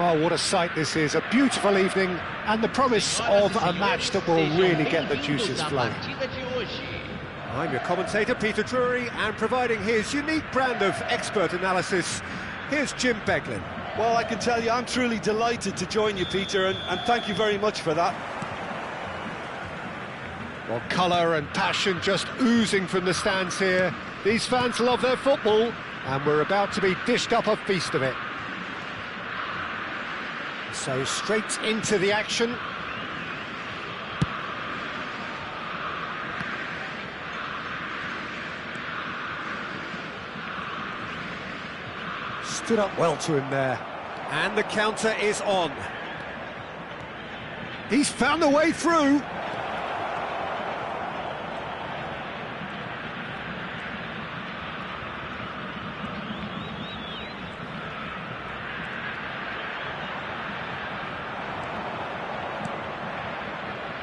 Well, what a sight this is, a beautiful evening and the promise of a match that will really get the juices flowing. I'm your commentator, Peter Drury, and providing his unique brand of expert analysis, here's Jim Beglin. Well, I can tell you, I'm truly delighted to join you, Peter, and thank you very much for that. Well, colour and passion just oozing from the stands here. These fans love their football, and we're about to be dished up a feast of it. So straight into the action. Stood up well to him there. And the counter is on. He's found a way through.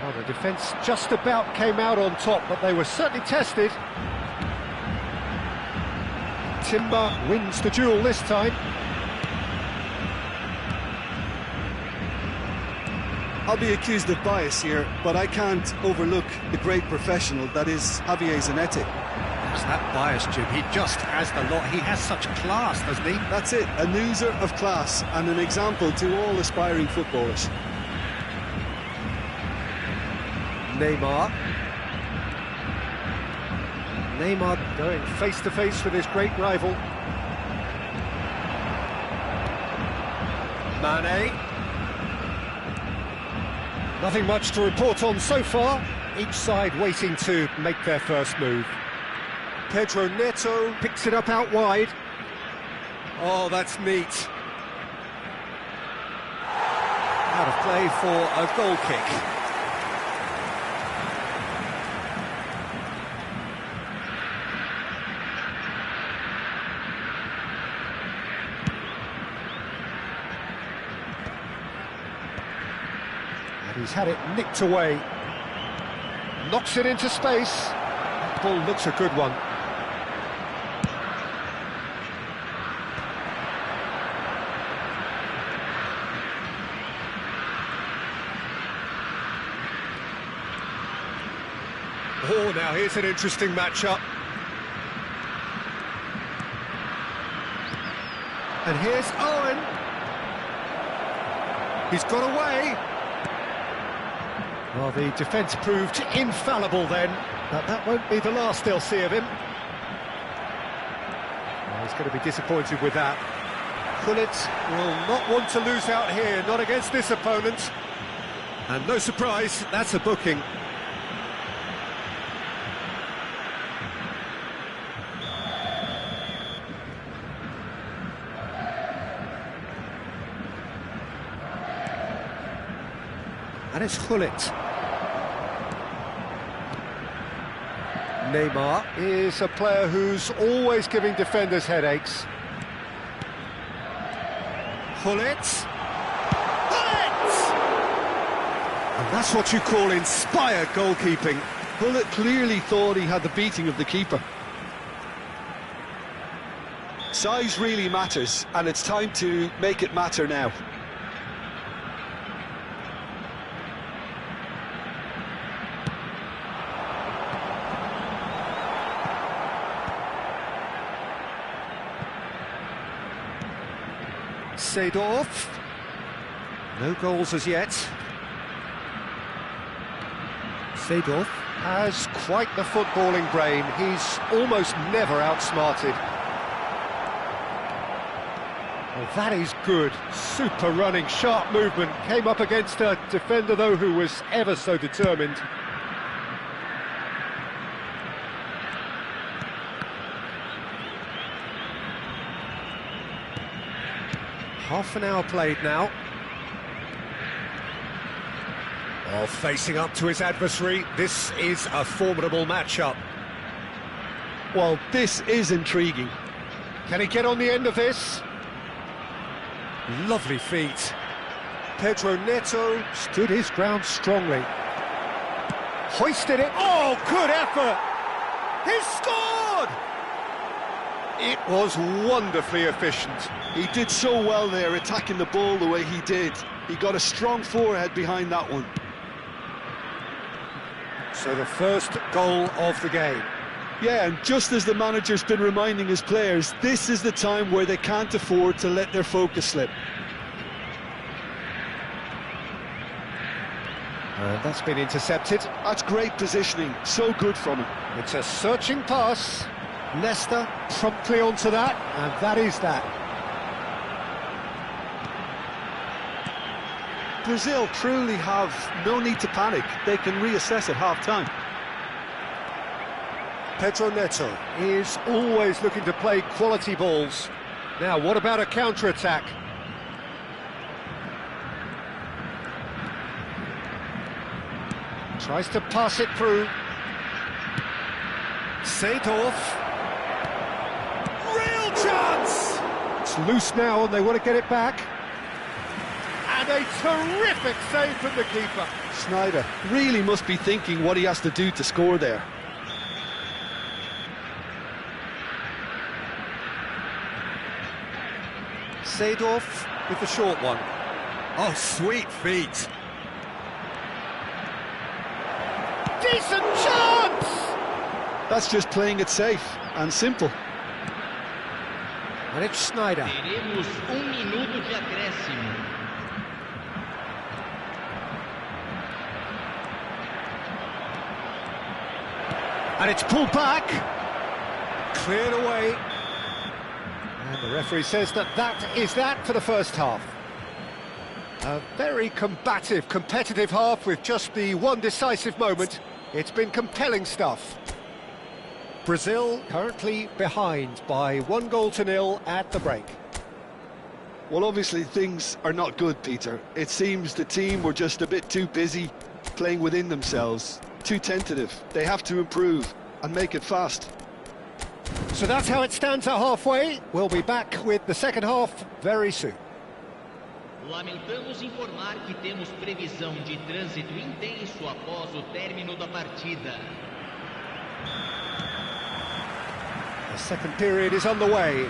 Well, the defence just about came out on top, but they were certainly tested. Timber wins the duel this time. I'll be accused of bias here, but I can't overlook the great professional that is Javier Zanetti. What's that bias, Jim? He just has the lot. He has such class, doesn't he? That's it, an oozer of class and an example to all aspiring footballers. Neymar going face-to-face with his great rival. Mane. Nothing much to report on so far. Each side waiting to make their first move. Pedro Neto picks it up out wide. Oh, that's neat. Out of play for a goal kick. He's had it nicked away. Knocks it into space. That ball looks a good one. Oh, now here's an interesting matchup. And here's Owen. He's got away. Well, the defence proved infallible then, but that won't be the last they'll see of him. Well, he's going to be disappointed with that. Gullit will not want to lose out here, not against this opponent. And no surprise, that's a booking. And it's Gullit. Neymar is a player who's always giving defenders headaches. Gullit! And that's what you call inspired goalkeeping. Gullit clearly thought he had the beating of the keeper. Size really matters, and it's time to make it matter now. Seedorf. No goals as yet. Seedorf has quite the footballing brain. He's almost never outsmarted. Well, that is good. Super running, sharp movement. Came up against a defender, though, who was ever so determined. Half an hour played now. Oh, facing up to his adversary. This is a formidable matchup. Well, this is intriguing. Can he get on the end of this? Lovely feet. Pedro Neto stood his ground strongly. Hoisted it. Oh, good effort! He's scored! It was wonderfully efficient. He did so well there, attacking the ball the way he did. He got a strong forehead behind that one. So the first goal of the game. Yeah, and just as the manager's been reminding his players, this is the time where they can't afford to let their focus slip. That's been intercepted. That's great positioning, so good from him. It's a searching pass. Nesta promptly onto that, and that is that. Brazil truly have no need to panic. They can reassess at half-time. Pedro Neto is always looking to play quality balls. Now, what about a counter-attack? Tries to pass it through. Seedorf. Real chance! It's loose now and they want to get it back. And a terrific save from the keeper. Sneijder really must be thinking what he has to do to score there. Seedorf with the short one. Oh, sweet feet. Decent chance! That's just playing it safe and simple. And it's Sneijder. Teremos minuto de acréscimo. And it's pulled back. Cleared away. And the referee says that is that for the first half. A very combative, competitive half with just the one decisive moment. It's been compelling stuff. Brazil currently behind by 1-0 at the break. Well, obviously things are not good, Peter. It seems the team were just a bit too busy playing within themselves, too tentative. They have to improve and make it fast. So that's how it stands at halfway. We'll be back with the second half very soon. Lamentamos informar que temos previsão de trânsito intenso após o término da partida. The second period is underway.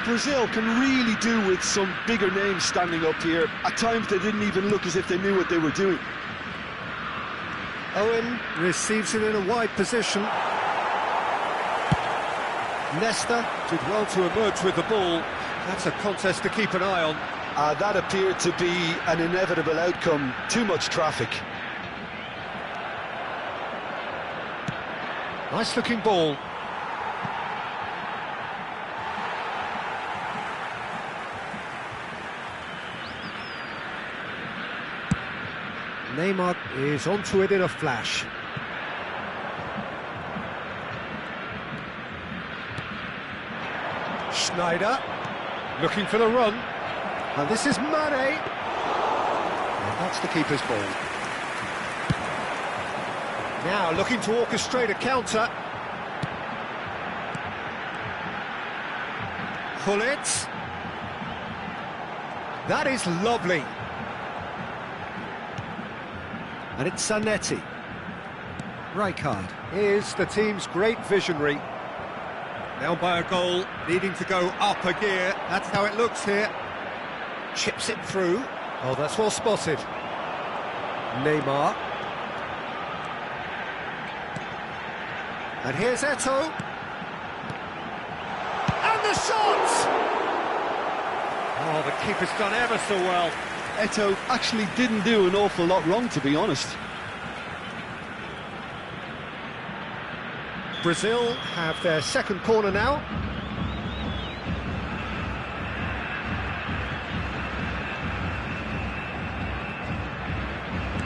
Brazil can really do with some bigger names standing up here. At times they didn't even look as if they knew what they were doing. Owen receives it in a wide position. Nesta did well to emerge with the ball. That's a contest to keep an eye on. That appeared to be an inevitable outcome. Too much traffic. Nice looking ball. Neymar is onto it in a flash. Sneijder looking for the run. And this is Mane. And that's the keeper's ball. Now looking to orchestrate a counter. Gullit. That is lovely. And it's Zanetti. Rijkaard is the team's great visionary. Now by a goal, needing to go up a gear. That's how it looks here. Chips it through. Oh, that's well spotted. Neymar. And here's Eto'o. And the shot! Oh, the keeper's done ever so well. Eto'o actually didn't do an awful lot wrong, to be honest. Brazil have their second corner now.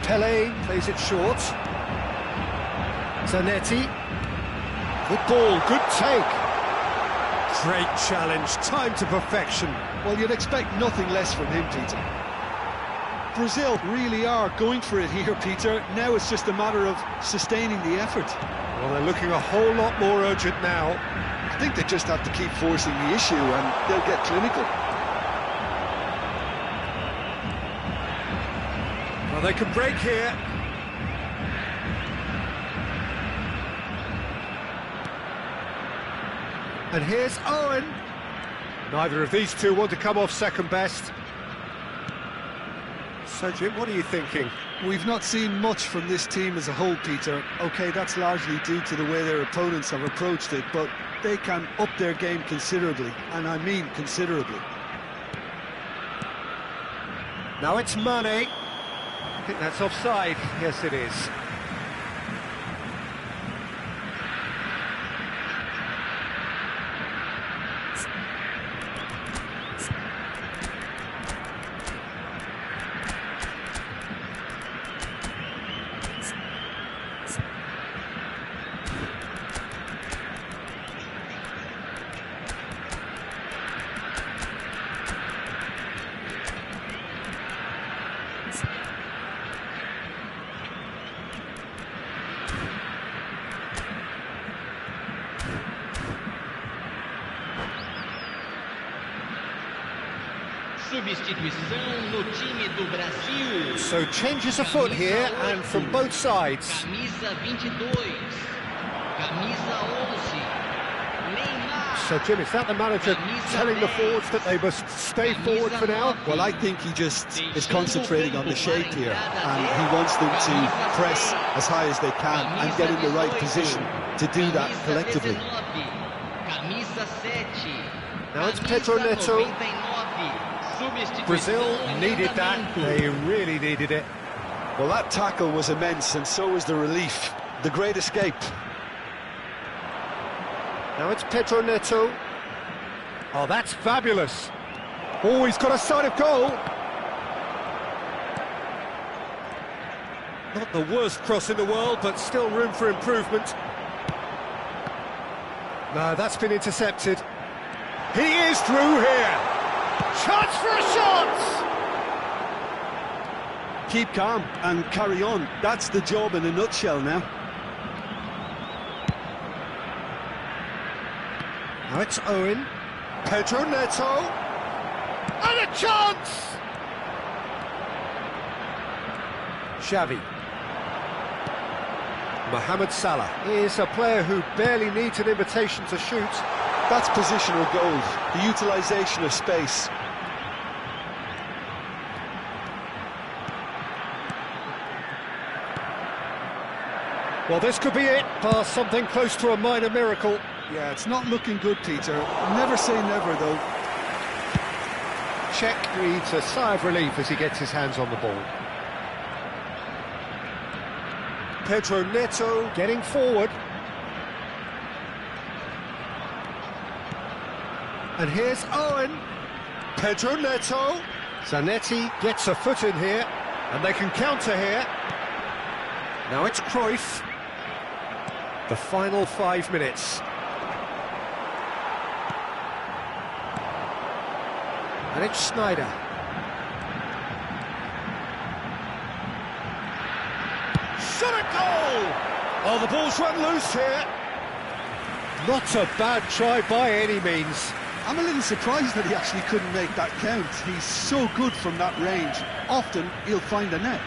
Pelé plays it short. Zanetti. Good ball, good take. Great challenge, time to perfection. Well, you'd expect nothing less from him, Peter. Brazil really are going for it here, Peter. Now it's just a matter of sustaining the effort. Well, they're looking a whole lot more urgent now. I think they just have to keep forcing the issue and they'll get clinical. Well, they can break here. And here's Owen. Neither of these two want to come off second best. So, Jim, what are you thinking? We've not seen much from this team as a whole, Peter. OK, that's largely due to the way their opponents have approached it, but they can up their game considerably, and I mean considerably. Now it's Mane. I think that's offside. Yes, it is. Substituição no time do Brasil. So changes afoot here, and from both sides. Camisa 22. Camisa 11. Neymar. So, Jim, is that the manager telling the forwards that they must stay forward for now? Well, I think he just is concentrating on the shape here, and he wants them to press as high as they can and get in the right position to do that collectively. Camisa 7. Now it's Pedro Neto. Brazil needed that, they really needed it. Well, that tackle was immense, and so was the relief. The great escape. Now it's Pedro Neto. Oh, that's fabulous. Oh, he's got a sight of goal. Not the worst cross in the world, but still room for improvement. No, that's been intercepted. He is through here. Chance for a shot! Keep calm and carry on. That's the job in a nutshell now. Now it's Owen. Pedro Neto. And a chance! Xavi. Mohamed Salah is a player who barely needs an invitation to shoot. That's positional goals, the utilisation of space. Well, this could be it, past something close to a minor miracle. Yeah, it's not looking good, Peter. Never say never, though. Czech breathes a sigh of relief as he gets his hands on the ball. Pedro Neto getting forward. And here's Owen. Pedro Neto. Zanetti gets a foot in here, and they can counter here. Now it's Cruyff. The final 5 minutes. And it's Sneijder. Shot a goal! Oh, the ball's run loose here. Not a bad try by any means. I'm a little surprised that he actually couldn't make that count. He's so good from that range. Often he'll find a net.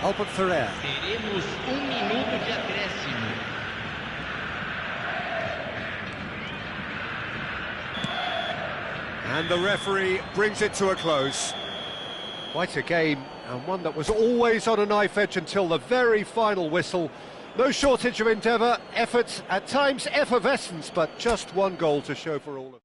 Albert Ferrer. Teremos minuto de acréscimo. And the referee brings it to a close. Quite a game, and one that was always on a knife edge until the very final whistle. No shortage of endeavour, effort, at times effervescence, but just one goal to show for all of it.